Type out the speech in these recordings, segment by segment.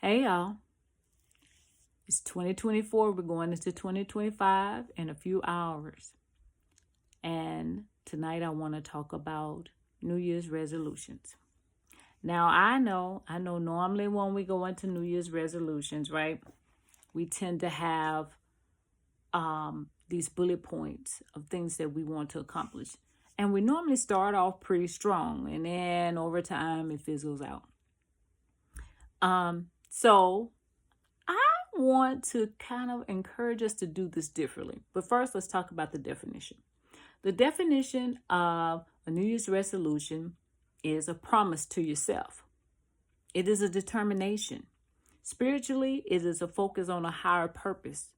Hey y'all, it's 2024. We're going into 2025 in a few hours. And tonight I want to talk about New Year's resolutions. Now I know normally when we go into New Year's resolutions, right, we tend to have these bullet points of things that we want to accomplish. And we normally start off pretty strong and then over time it fizzles out. So I want to kind of encourage us to do this differently. But first, let's talk about the definition. The definition of a New Year's resolution is a promise to yourself. It is a determination. Spiritually, it is a focus on a higher purpose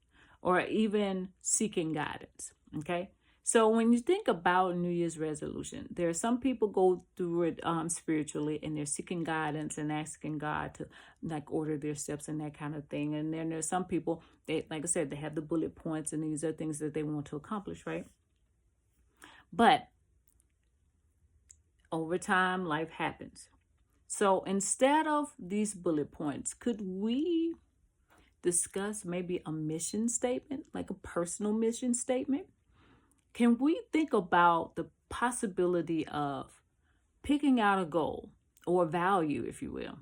or even seeking guidance. Okay. So when you think about New Year's resolution, there are some people go through it spiritually and they're seeking guidance and asking God to like order their steps and that kind of thing. And then there's some people, they, like I said, they have the bullet points and these are things that they want to accomplish, right? But over time, life happens. So instead of these bullet points, could we discuss maybe a mission statement, like a personal mission statement? Can we think about the possibility of picking out a goal or value, if you will?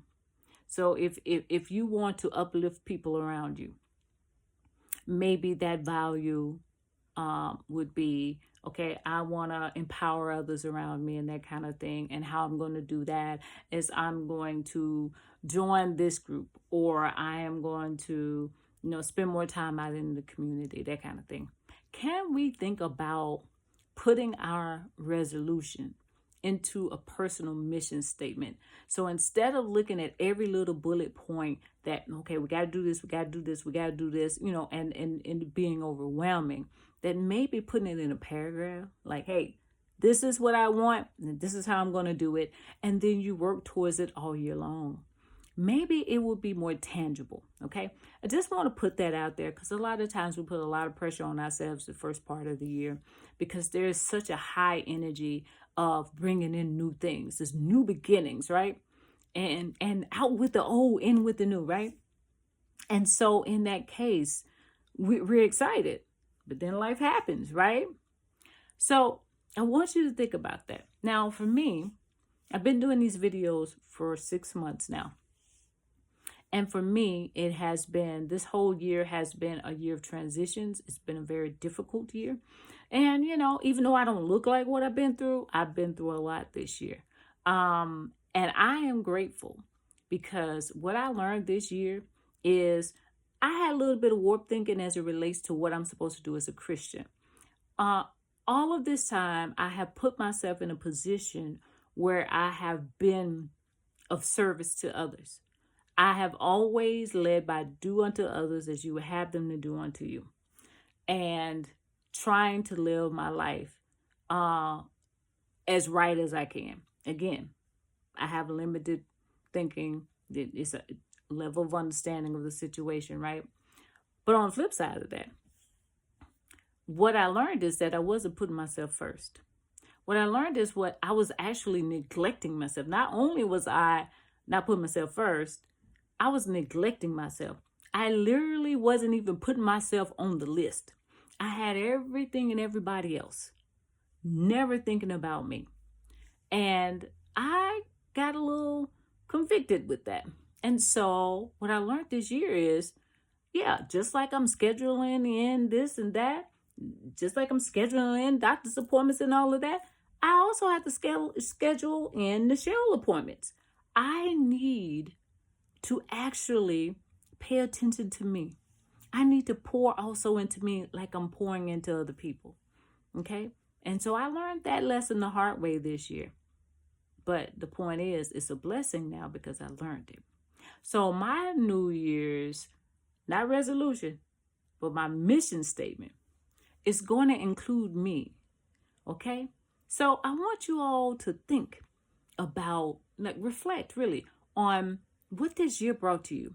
So if you want to uplift people around you, maybe that value would be, okay, I want to empower others around me and that kind of thing. And how I'm going to do that is I'm going to join this group, or I am going to, spend more time out in the community, that kind of thing. Can we think about putting our resolution into a personal mission statement? So instead of looking at every little bullet point that, okay, we got to do this, we got to do this, we got to do this, and being overwhelming, that maybe putting it in a paragraph, like, hey, this is what I want, and this is how I'm going to do it. And then you work towards it all year long. Maybe it will be more tangible, okay? I just want to put that out there because a lot of times we put a lot of pressure on ourselves the first part of the year because there is such a high energy of bringing in new things. There's new beginnings, right? And out with the old, in with the new, right? And so in that case, we're excited, but then life happens, right? So I want you to think about that. Now, for me, I've been doing these videos for 6 months now. And for me, it has been, this whole year has been a year of transitions. It's been a very difficult year. And, even though I don't look like what I've been through a lot this year. And I am grateful because what I learned this year is I had a little bit of warped thinking as it relates to what I'm supposed to do as a Christian. All of this time, I have put myself in a position where I have been of service to others. I have always led by do unto others as you would have them to do unto you. And trying to live my life as right as I can. Again, I have limited thinking. It's a level of understanding of the situation, right? But on the flip side of that, what I learned is that I wasn't putting myself first. What I learned is what I was actually neglecting myself. Not only was I not putting myself first, I was neglecting myself. I literally wasn't even putting myself on the list. I had everything and everybody else, never thinking about me. And I got a little convicted with that. And so what I learned this year is, just like I'm scheduling in this and that, just like I'm scheduling in doctor's appointments and all of that, I also have to schedule in the shell appointments. I need to actually pay attention to me. I need to pour also into me like I'm pouring into other people. Okay? And so I learned that lesson the hard way this year. But the point is, it's a blessing now because I learned it. So my New Year's, not resolution, but my mission statement is going to include me. Okay? So I want you all to think about, reflect really on what this year brought to you.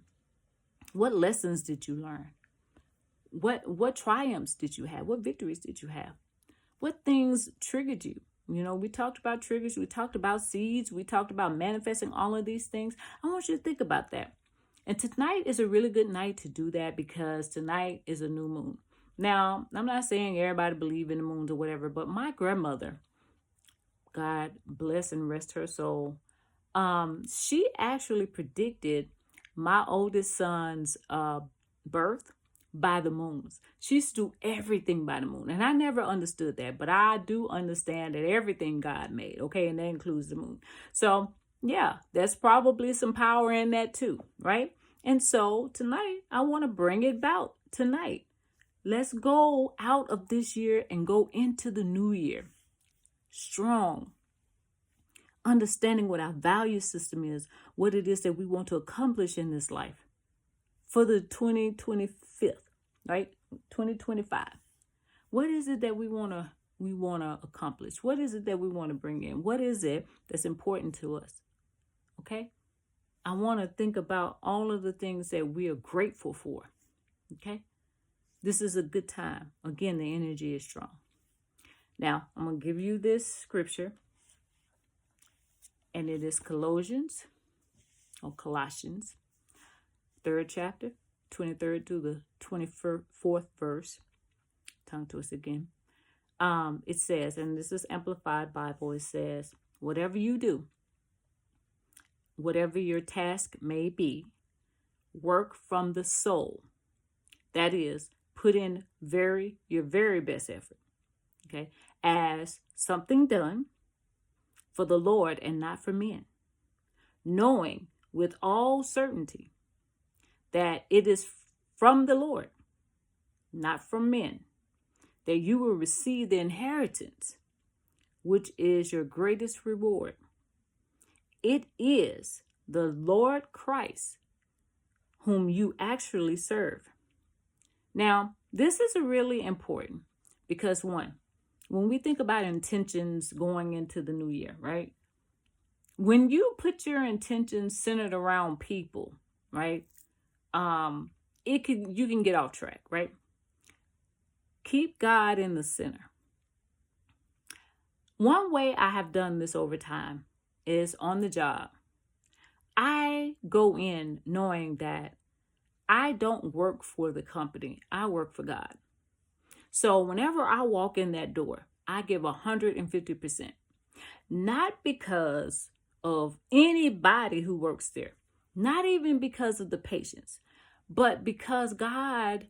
What lessons did you learn? What triumphs did you have? What victories did you have? What things triggered you? We talked about triggers. We talked about seeds. We talked about manifesting all of these things. I want you to think about that. And tonight is a really good night to do that because tonight is a new moon. Now, I'm not saying everybody believe in the moons or whatever, but my grandmother, God bless and rest her soul, she actually predicted my oldest son's birth by the moons. She used to do everything by the moon. And I never understood that, but I do understand that everything God made, okay? And that includes the moon. So yeah, there's probably some power in that too, right? And so tonight, I want to bring it about tonight. Let's go out of this year and go into the new year strong, understanding what our value system is, what it is that we want to accomplish in this life for the 2025, right? 2025. What is it that we want to accomplish? What is it that we want to bring in? What is it that's important to us? Okay? I want to think about all of the things that we are grateful for. Okay? This is a good time. Again, the energy is strong. Now, I'm going to give you this scripture, and it is Colossians, 3rd chapter, 23rd to the 24th verse. Tongue twist again. It says, and this is Amplified Bible, it says, whatever you do, whatever your task may be, work from the soul. That is, put in your very best effort, okay, as something done for the Lord and not for men, knowing with all certainty that it is from the Lord, not from men, that you will receive the inheritance, which is your greatest reward. It is the Lord Christ whom you actually serve. Now, this is really important because when we think about intentions going into the new year, right? When you put your intentions centered around people, right? You can get off track, right? Keep God in the center. One way I have done this over time is on the job. I go in knowing that I don't work for the company. I work for God. So whenever I walk in that door, I give 150%. Not because of anybody who works there, not even because of the patients, but because God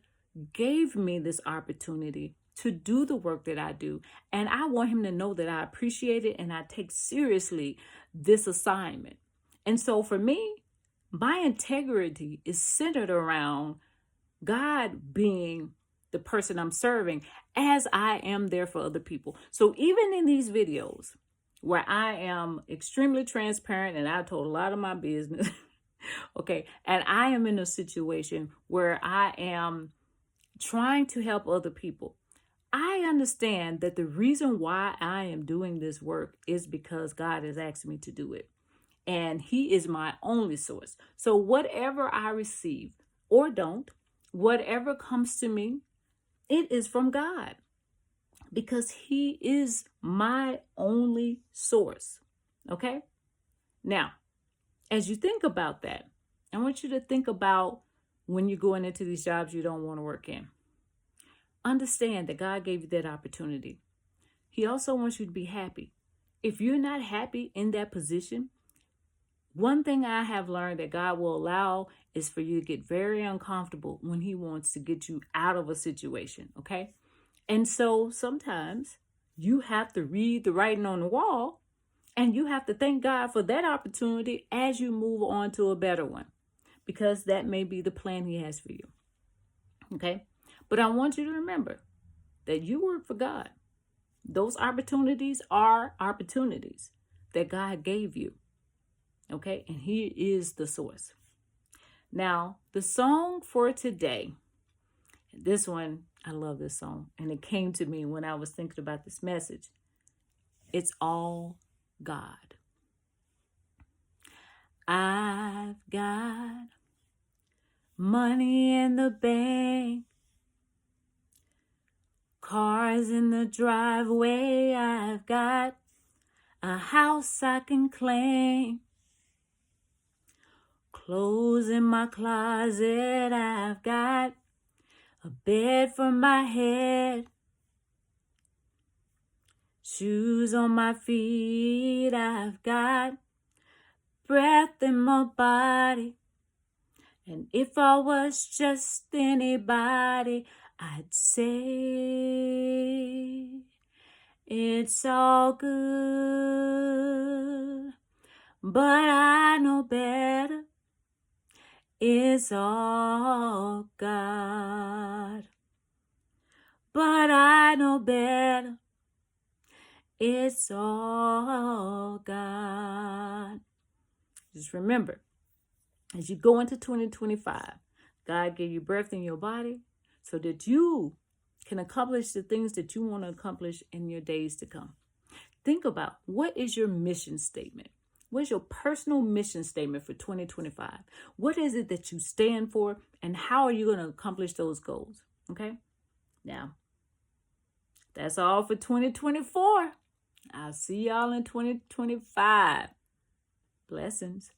gave me this opportunity to do the work that I do. And I want him to know that I appreciate it and I take seriously this assignment. And so for me, my integrity is centered around God being the person I'm serving as I am there for other people. So even in these videos where I am extremely transparent and I told a lot of my business, okay, and I am in a situation where I am trying to help other people, I understand that the reason why I am doing this work is because God has asked me to do it. And he is my only source. So whatever I receive or don't, whatever comes to me, it is from God because he is my only source. Okay? Now, as you think about that, I want you to think about when you're going into these jobs you don't want to work in. Understand that God gave you that opportunity. He also wants you to be happy. If you're not happy in that position, one thing I have learned that God will allow is for you to get very uncomfortable when he wants to get you out of a situation, okay? And so sometimes you have to read the writing on the wall and you have to thank God for that opportunity as you move on to a better one, because that may be the plan he has for you, okay? But I want you to remember that you work for God. Those opportunities are opportunities that God gave you. Okay, and he is the source. Now, the song for today, this one, I love this song, and it came to me when I was thinking about this message. It's all God. I've got money in the bank, cars in the driveway, I've got a house I can claim, Clothes in my closet, I've got a bed for my head. Shoes on my feet, I've got breath in my body. And if I was just anybody, I'd say it's all good. But I know better. It's all God. But I know better. It's all God. Just remember, as you go into 2025, God gave you breath in your body so that you can accomplish the things that you want to accomplish in your days to come. Think about, what is your mission statement? What's your personal mission statement for 2025? What is it that you stand for, and how are you going to accomplish those goals? Okay? Now, that's all for 2024. I'll see y'all in 2025. Blessings.